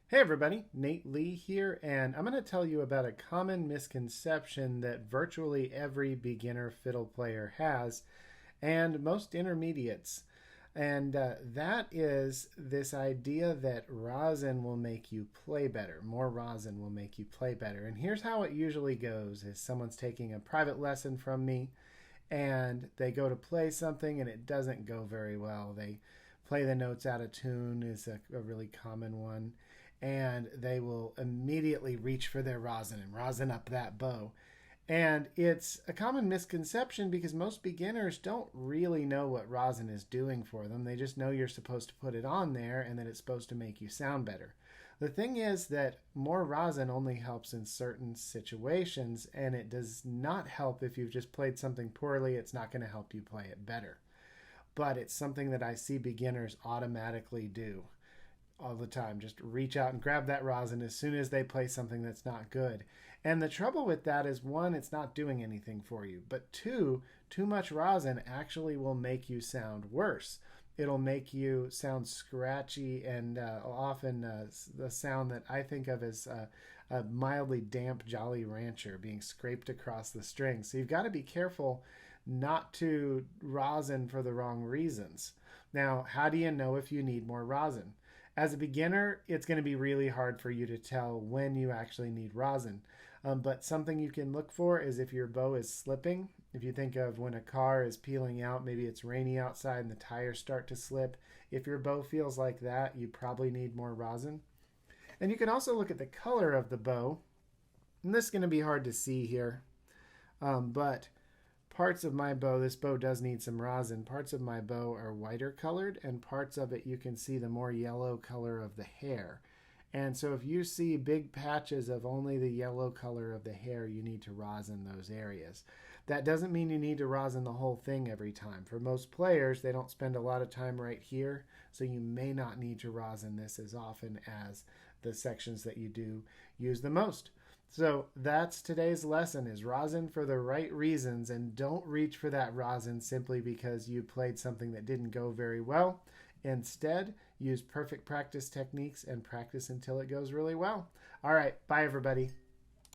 Hey everybody, Nate Lee here, and I'm going to tell you about a common misconception that virtually every beginner fiddle player has, and most intermediates. And that is this idea that rosin will make you play better. More rosin will make you play better. And here's how it usually goes is someone's taking a private lesson from me, and they go to play something and it doesn't go very well. They play the notes out of tune is a really common one, and they will immediately reach for their rosin and rosin up that bow. And it's a common misconception because most beginners don't really know what rosin is doing for them. They just know you're supposed to put it on there and that it's supposed to make you sound better. The thing is that more rosin only helps in certain situations, and it does not help if you've just played something poorly. It's not going to help you play it better. But it's something that I see beginners automatically do all the time. Just reach out and grab that rosin as soon as they play something that's not good. And the trouble with that is, one, it's not doing anything for you. But two, too much rosin actually will make you sound worse. It'll make you sound scratchy and often the sound that I think of as a mildly damp Jolly Rancher being scraped across the string. So you've got to be careful not to rosin for the wrong reasons. Now, how do you know if you need more rosin? As a beginner, it's going to be really hard for you to tell when you actually need rosin. But something you can look for is if your bow is slipping. If you think of when a car is peeling out, maybe it's rainy outside and the tires start to slip. If your bow feels like that, you probably need more rosin. And you can also look at the color of the bow. And this is going to be hard to see here. But parts of my bow, this bow does need some rosin. Parts of my bow are whiter colored, and parts of it you can see the more yellow color of the hair. And so if you see big patches of only the yellow color of the hair, you need to rosin those areas. That doesn't mean you need to rosin the whole thing every time. For most players, they don't spend a lot of time right here, so you may not need to rosin this as often as the sections that you do use the most. So that's today's lesson, is rosin for the right reasons, and don't reach for that rosin simply because you played something that didn't go very well. Instead, use perfect practice techniques and practice until it goes really well. All right, bye everybody.